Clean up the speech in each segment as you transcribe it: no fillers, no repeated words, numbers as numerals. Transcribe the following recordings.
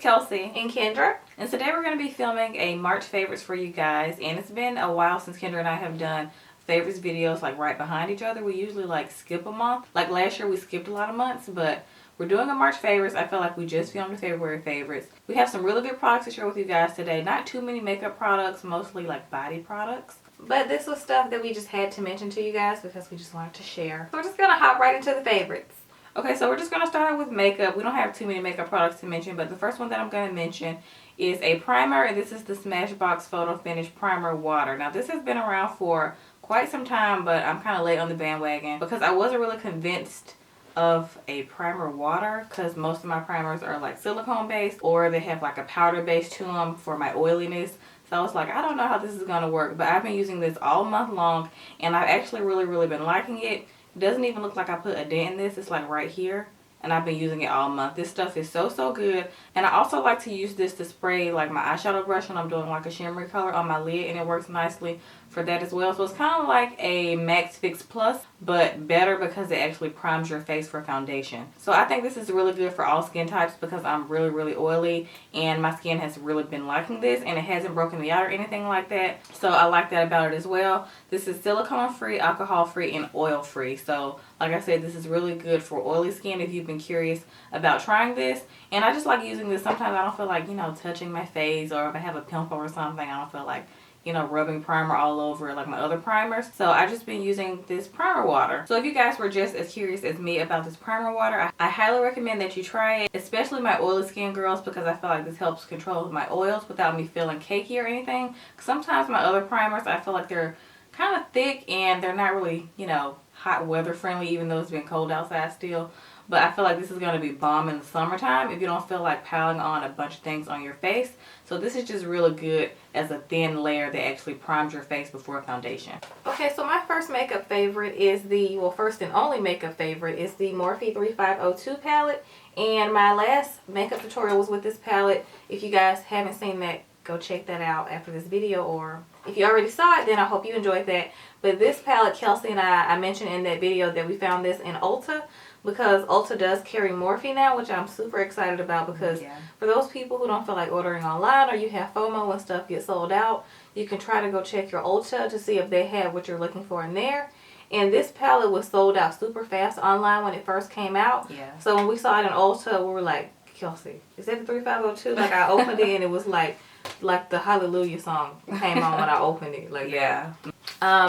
Kelsey and Kendra, and today we're going to be filming a March favorites for you guys. And it's been a while since Kendra and I have done favorites videos like right behind each other. We usually like skip a month. Like last year we skipped a lot of months, but we're doing a March favorites. I feel like we just filmed a February favorites. We have some really good products to share with you guys today. Not too many makeup products, mostly like body products. but this was stuff that we just had to mention to you guys because we just wanted to share. So we're just going to hop right into the favorites. Okay, so we're just going to start out with makeup. We don't have too many makeup products to mention, but the first one that I'm going to mention is a primer, and this is the Smashbox Photo Finish Primer Water. Now, this has been around for quite some time, but I'm kind of late on the bandwagon because I wasn't really convinced of a primer water because most of my primers are like silicone based or they have like a powder base to them for my oiliness. So I was like, I don't know how this is going to work, but I've been using this all month long and I've actually really been liking it. It doesn't even look like I put a dent in this. It's like right here. And I've been using it all month. This stuff is so good. And I also like to use this to spray like my eyeshadow brush when I'm doing like a shimmery color on my lid. And it works nicely for that as well. So it's kind of like a Max Fix Plus, but better because it actually primes your face for foundation. So I think this is really good for all skin types because I'm really oily. And my skin has really been liking this. And it hasn't broken me out or anything like that. So I like that about it as well. This is silicone free, alcohol free, and oil free. So like I said, this is really good for oily skin if you've been curious about trying this. And I just like using this. Sometimes I don't feel like, you know, touching my face, or if I have a pimple or something, I don't feel like, you know, rubbing primer all over it like my other primers. So I've just been using this primer water. So if you guys were just as curious as me about this primer water, I highly recommend that you try it, especially my oily skin girls, because I feel like this helps control my oils without me feeling cakey or anything. Sometimes my other primers, I feel like they're kind of thick and they're not really, you know, hot weather friendly, even though it's been cold outside still. But I feel like this is going to be bomb in the summertime if you don't feel like piling on a bunch of things on your face. So this is just really good as a thin layer that actually primes your face before foundation. Okay, so my first makeup favorite is the, well, first and only makeup favorite is the Morphe 3502 palette. And my last makeup tutorial was with this palette. If you guys haven't seen that, go check that out after this video, or if you already saw it, then I hope you enjoyed that. But this palette, Kelsey and I mentioned in that video that we found this in Ulta, because Ulta does carry Morphe now, which I'm super excited about, because for those people who don't feel like ordering online or you have FOMO when stuff gets sold out, you can try to go check your Ulta to see if they have what you're looking for in there. And this palette was sold out super fast online when it first came out. So when we saw it in Ulta, we were like, Kelsey, is that the 3502? Like, I opened it and it was like the Hallelujah song came on when I opened it. Like,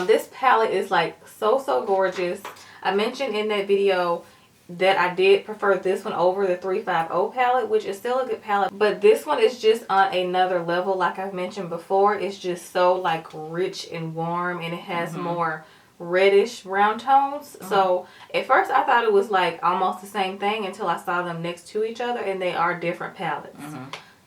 this palette is like so gorgeous. I mentioned in that video that I did prefer this one over the 350 palette, which is still a good palette, but this one is just on another level. Like I've mentioned before, it's just so like rich and warm, and it has more reddish brown tones. So at first I thought it was like almost the same thing until I saw them next to each other, and they are different palettes.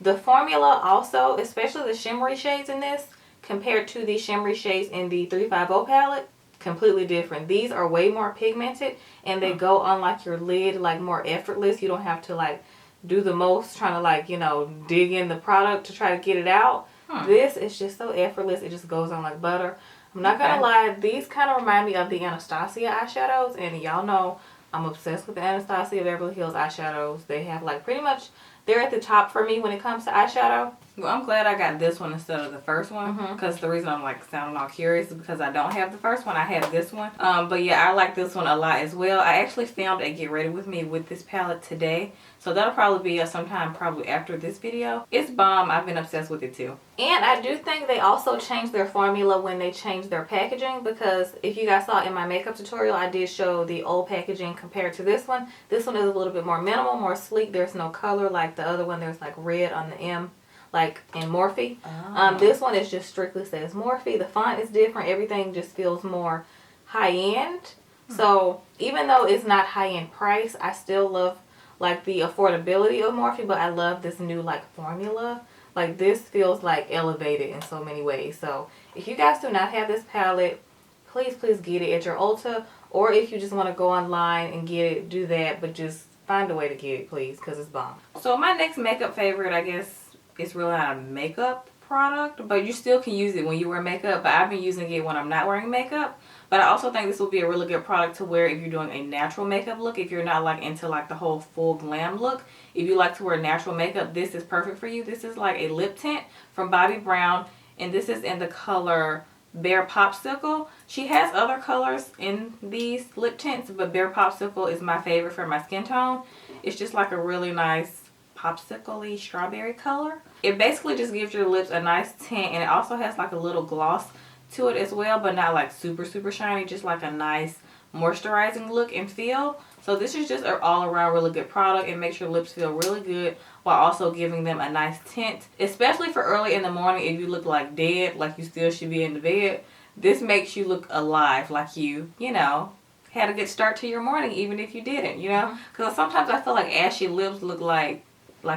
The formula also, especially the shimmery shades in this compared to the shimmery shades in the 350 palette, completely different. These are way more pigmented and they go on like your lid like more effortless. You don't have to like do the most trying to like, you know, dig in the product to try to get it out. This is just so effortless. It just goes on like butter. I'm not gonna lie, these kind of remind me of the Anastasia eyeshadows, and y'all know I'm obsessed with the Anastasia Beverly Hills eyeshadows. They have like pretty much, they're at the top for me when it comes to eyeshadow. Well, I'm glad I got this one instead of the first one, because the reason I'm like sounding all curious is because I don't have the first one. I have this one. But yeah, I like this one a lot as well. I actually filmed a get ready with me with this palette today, so that'll probably be sometime probably after this video. It's bomb. I've been obsessed with it too. And I do think they also changed their formula when they changed their packaging, because if you guys saw in my makeup tutorial, I did show the old packaging compared to this one. This one is a little bit more minimal, more sleek. There's no color like the other one. There's like red on the M, like in Morphe. This one is just strictly says Morphe. The font is different. Everything just feels more high-end. So even though it's not high-end price, I still love like the affordability of Morphe, but I love this new like formula. Like this feels like elevated in so many ways. So if you guys do not have this palette, please get it at your Ulta, or if you just want to go online and get it, do that, but just find a way to get it, please, because it's bomb. So my next makeup favorite, I guess, it's really not a makeup product, but you still can use it when you wear makeup. But I've been using it when I'm not wearing makeup. But I also think this will be a really good product to wear if you're doing a natural makeup look. If you're not like into like the whole full glam look. If you like to wear natural makeup, this is perfect for you. This is like a lip tint from Bobbi Brown. And this is in the color Bare Popsicle. She has other colors in these lip tints, but Bare Popsicle is my favorite for my skin tone. It's just like a really nice popsicle-y strawberry color. It basically just gives your lips a nice tint, and it also has like a little gloss to it as well, but not like super shiny, just like a nice moisturizing look and feel. So this is just an all-around really good product. It makes your lips feel really good while also giving them a nice tint, especially for early in the morning. If you look like dead, like you still should be in the bed, this makes you look alive, like you know, had a good start to your morning, even if you didn't, you know. Because sometimes I feel like ashy lips look like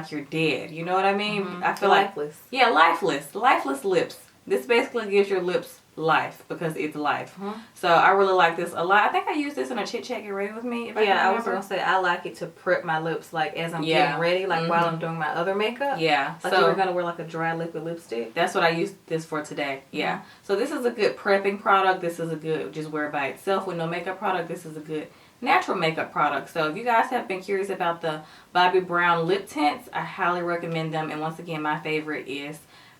you're dead, you know what I mean? I feel lifeless. Yeah, lifeless lips. This basically gives your lips life because it's life. So I really like this a lot. I think I used this in a Chit Chat Get Ready With Me. I was gonna say I like it to prep my lips like as I'm getting ready, like while I'm doing my other makeup. Yeah. Like so, you were gonna wear like a dry liquid lipstick. That's what I used this for today. Yeah. So this is a good prepping product. This is a good just wear by itself with no makeup product. This is a good natural makeup product. So if you guys have been curious about the Bobbi Brown lip tints, I highly recommend them. And once again, my favorite is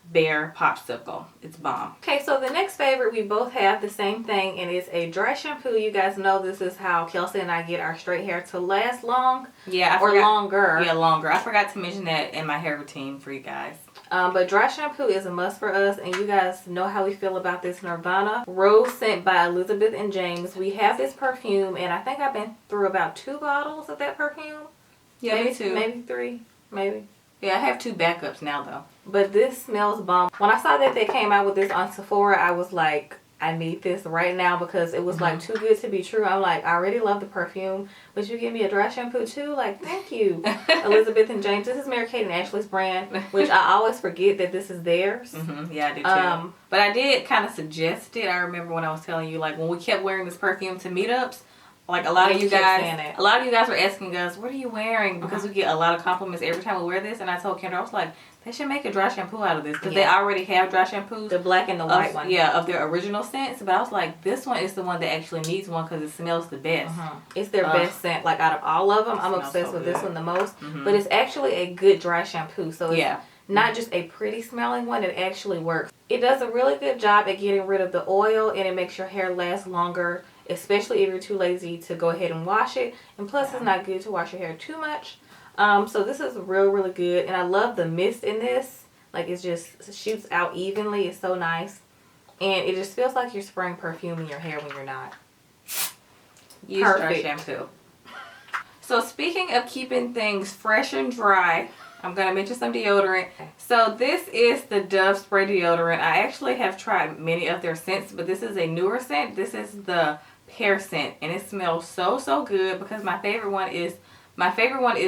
Bare Popsicle. It's bomb. Okay, so the next favorite, we both have the same thing, and it's a dry shampoo. You guys know this is how Kelsey and I get our straight hair to last long. Yeah, longer. Yeah, longer. I forgot to mention that in my hair routine for you guys. But dry shampoo is a must for us, and you guys know how we feel about this Nirvana Rose Scent by Elizabeth and James. We have this perfume, and I think I've been through about 2 bottles of that perfume. Yeah, maybe me too. Maybe 3, maybe. Yeah, I have 2 backups now though. But this smells bomb. When I saw that they came out with this on Sephora, I was like, I need this right now because it was like too good to be true. I'm like, I already love the perfume, but you give me a dry shampoo too? Like, thank you. Elizabeth and James. This is Mary-Kate and Ashley's brand, which I always forget that this is theirs. Yeah, I do too. But I did kind of suggest it. I remember when I was telling you, like when we kept wearing this perfume to meetups, like a lot of you guys were asking us, what are you wearing? Because we get a lot of compliments every time we wear this. And I told Kendra, I was like, they should make a dry shampoo out of this. Because they already have dry shampoos. The black and the white one. Yeah, of their original scents. But I was like, this one is the one that actually needs one because it smells the best. It's their best scent. Like out of all of them, I'm obsessed with this one the most. But it's actually a good dry shampoo. So it's not just a pretty smelling one. It actually works. It does a really good job at getting rid of the oil. And it makes your hair last longer. Especially if you're too lazy to go ahead and wash it. And plus, it's not good to wash your hair too much. So this is really good. And I love the mist in this. Like, it just shoots out evenly. It's so nice. And it just feels like you're spraying perfume in your hair when you're not. Use dry shampoo. So speaking of keeping things fresh and dry, I'm going to mention some deodorant. So this is the Dove Spray Deodorant. I actually have tried many of their scents, but this is a newer scent. This is the pear scent, and it smells so good because my favorite one is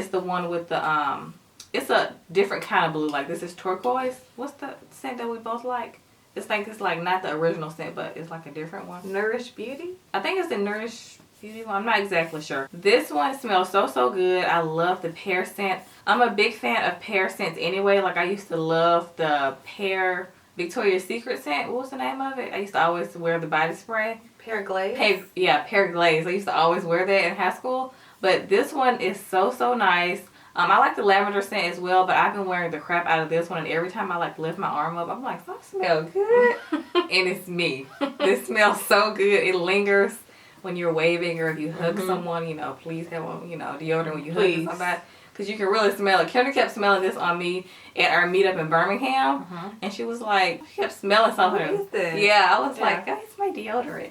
the one with the it's a different kind of blue. Like this is turquoise. What's the scent that we both like? It's like not the original scent, but it's like a different one. Nourish Beauty? I think it's the Nourish Beauty one. I'm not exactly sure. This one smells so good. I love the pear scent. I'm a big fan of pear scents anyway. Like I used to love the pear Victoria's Secret scent. What was the name of it? I used to always wear the body spray. Pear Glaze? Pear Glaze. I used to always wear that in high school. But this one is so nice. I like the lavender scent as well, but I've been wearing the crap out of this one, and every time I like lift my arm up, I'm like, I smell good. And it's me. This smells so good. It lingers when you're waving or if you hug someone, you know, please have on, you know, deodorant when you hug somebody. Because you can really smell it. Kendra kept smelling this on me at our meetup in Birmingham. And she was like, she kept smelling something. What is this? Yeah, I was like, that's my deodorant.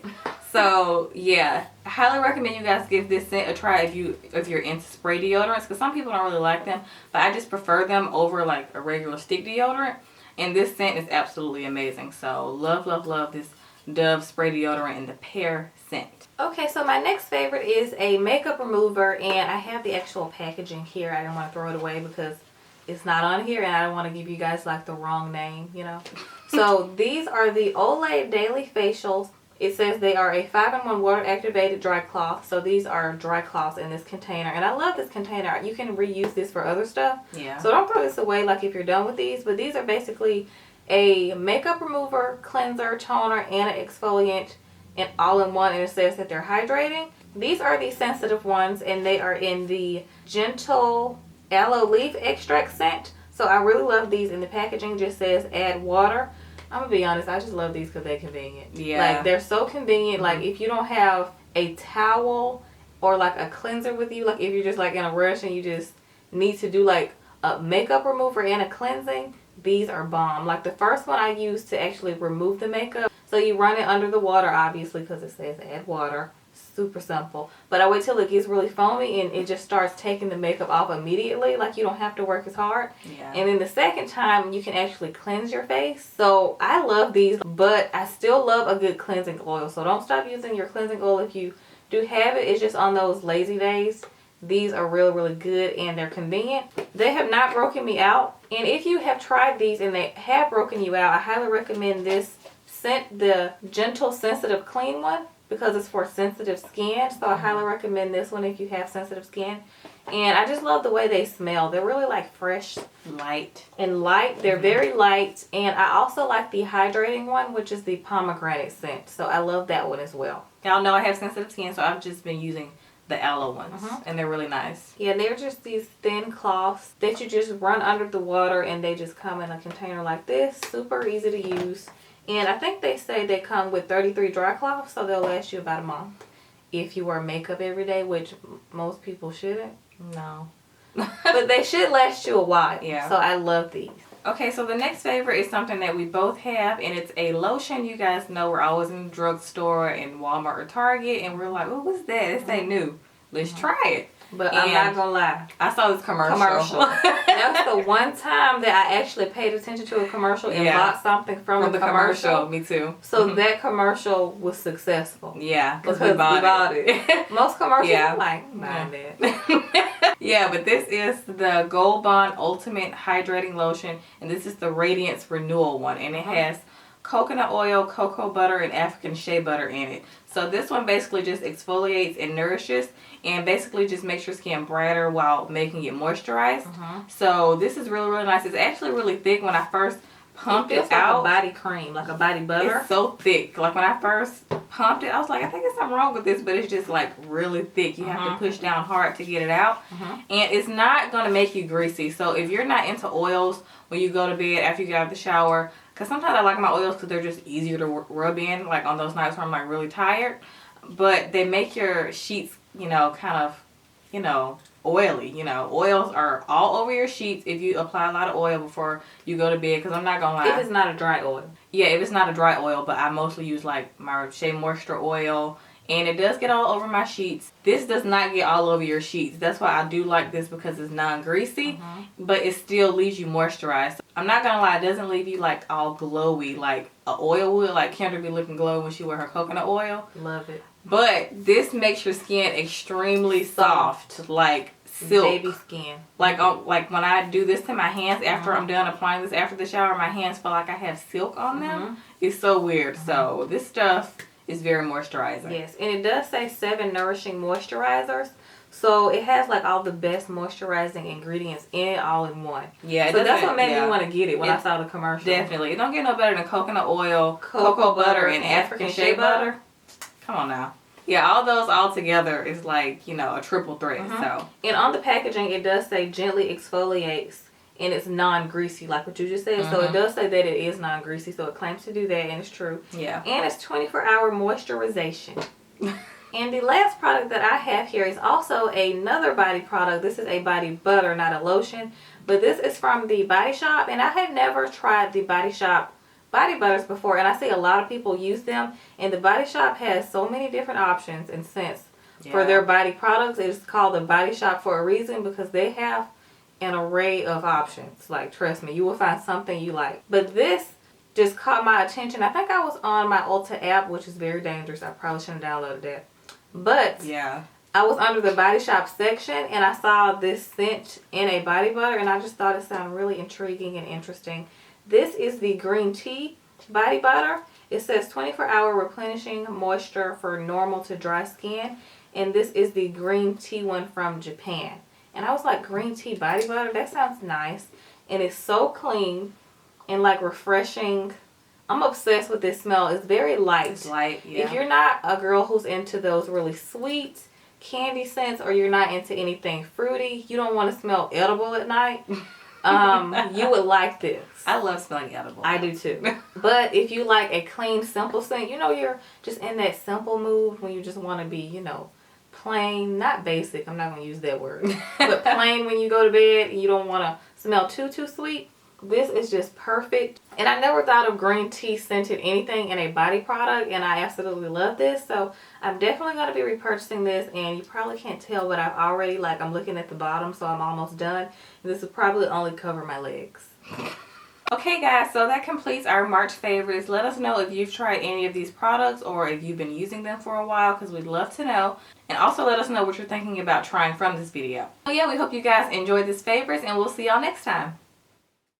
So, yeah. I highly recommend you guys give this scent a try if you're into spray deodorants. Because some people don't really like them. But I just prefer them over like a regular stick deodorant. And this scent is absolutely amazing. So, love this Dove Spray Deodorant in the pear scent. Okay, so my next favorite is a makeup remover, and I have the actual packaging here. I didn't want to throw it away because it's not on here, and I don't want to give you guys like the wrong name, you know. So these are the Olay Daily Facials. It says they are a 5-in-1 water activated dry cloth. So these are dry cloths in this container, and I love this container. You can reuse this for other stuff. Yeah. So don't throw this away like if you're done with these, but these are basically a makeup remover, cleanser, toner, and an exfoliant, and all in one, and it says that they're hydrating. These are the sensitive ones, and they are in the Gentle Aloe Leaf Extract scent. So I really love these, and the packaging just says add water. I'm gonna be honest, I just love these because they're convenient. Yeah. Like, they're so convenient. Like, if you don't have a towel or like a cleanser with you, like if you're just like in a rush and you just need to do like a makeup remover and a cleansing, these are bomb. Like, the first one I used to actually remove the makeup. So you run it under the water, obviously, because it says add water. Super simple. But I wait till it gets really foamy and it just starts taking the makeup off immediately. Like, you don't have to work as hard. Yeah. And then the second time you can actually cleanse your face. So I love these, but I still love a good cleansing oil. So don't stop using your cleansing oil if you do have it. It's just on those lazy days. These are really, really good, and they're convenient. They have not broken me out. And if you have tried these and they have broken you out, I highly recommend this scent, the Gentle Sensitive Clean one, because it's for sensitive skin. So I highly recommend this one if you have sensitive skin. And I just love the way they smell. They're really like fresh, Light. and light. They're very light. And I also like the hydrating one, which is the pomegranate scent. So I love that one as well. Y'all know I have sensitive skin, so I've just been using the aloe ones, and they're really nice. Yeah, they're just these thin cloths that you just run under the water, and they just come in a container like this. Super easy to use. And I think they say they come with 33 dry cloths, so they'll last you about a month. If you wear makeup every day, which most people shouldn't. No. But they should last you a while. Yeah. So I love these. Okay, so the next favorite is something that we both have, and it's a lotion. You guys know we're always in the drugstore and Walmart or Target, and we're like, oh, what's that? This ain't new. Let's try it. But I'm not going to lie. I saw this commercial. That's the one time that I actually paid attention to a commercial and bought something from the commercial. Me too. So that commercial was successful. Yeah, because we bought it. Most commercials, I'm like, buying that. Yeah, but this is the Gold Bond Ultimate Hydrating Lotion, and this is the Radiance Renewal one, and it has coconut oil, cocoa butter, and African shea butter in it. So this one basically just exfoliates and nourishes, and basically just makes your skin brighter while making it moisturized. So this is really, really nice. It's actually really thick. When I first pumped it out, like a body cream, like a body butter. It's so thick. Like, when I first pumped it, I was like, I think there's something wrong with this, but it's just like really thick. You have to push down hard to get it out. And it's not going to make you greasy. So if you're not into oils when you go to bed after you get out of the shower, because sometimes I like my oils because they're just easier to rub in, like on those nights where I'm like really tired. But they make your sheets, you know, kind of, you know, oily. You know, oils are all over your sheets if you apply a lot of oil before you go to bed, because I'm not gonna lie, if it's not a dry oil. Yeah, if it's not a dry oil, but I mostly use like my Shea Moisture oil, and it does get all over my sheets. This does not get all over your sheets. That's why I do like this, because it's non-greasy, but it still leaves you moisturized. I'm not gonna lie, it doesn't leave you like all glowy like a oil would. Like Kendra be looking glowy when she wear her coconut oil. Love it. But this makes your skin extremely soft, like silk. Baby skin. Like when I do this to my hands after I'm done applying this after the shower, my hands feel like I have silk on them. It's so weird. So this stuff is very moisturizing. Yes, and it does say 7 nourishing moisturizers. So it has like all the best moisturizing ingredients in it all in one. Yeah, so that's what made me want to get it when I saw the commercial. Definitely. It don't get no better than coconut oil, cocoa butter, and African shea butter. Come on now. Yeah, all those all together is like, you know, a triple threat. So. And on the packaging, it does say gently exfoliates, and it's non-greasy, like what you just said. So it does say that it is non-greasy, so it claims to do that, and it's true. Yeah. And it's 24-hour moisturization. And the last product that I have here is also another body product. This is a body butter, not a lotion. But this is from the Body Shop, and I had never tried the Body Shop body butters before, and I see a lot of people use them, and the Body Shop has so many different options and scents for their body products. It's called the Body Shop for a reason, because they have an array of options. Like, trust me, you will find something you like. But this just caught my attention. I think I was on my Ulta app, which is very dangerous. I probably shouldn't have downloaded that. But yeah, I was under the Body Shop section, and I saw this scent in a body butter, and I just thought it sounded really intriguing and interesting. This is the green tea body butter. It says 24-hour replenishing moisture for normal to dry skin, and this is the green tea one from Japan. And I was like, green tea body butter? That sounds nice. And it's so clean. and like refreshing. I'm obsessed with this smell. It's very light. It's light, yeah. If you're not a girl who's into those really sweet candy scents, or you're not into anything fruity, you don't want to smell edible at night, you would like this. I love smelling edible. I do too. But if you like a clean, simple scent, you know, you're just in that simple mood when you just want to be, you know, plain, not basic, I'm not going to use that word, but plain when you go to bed and you don't want to smell too sweet, this is just perfect. And I never thought of green tea scented anything in a body product, and I absolutely love this. So I'm definitely going to be repurchasing this, and you probably can't tell, but I've already, like, I'm looking at the bottom, so I'm almost done. And this will probably only cover my legs. Okay guys, so that completes our March favorites. Let us know if you've tried any of these products or if you've been using them for a while, because we'd love to know. And also let us know what you're thinking about trying from this video. So yeah, we hope you guys enjoyed this favorites, and we'll see y'all next time.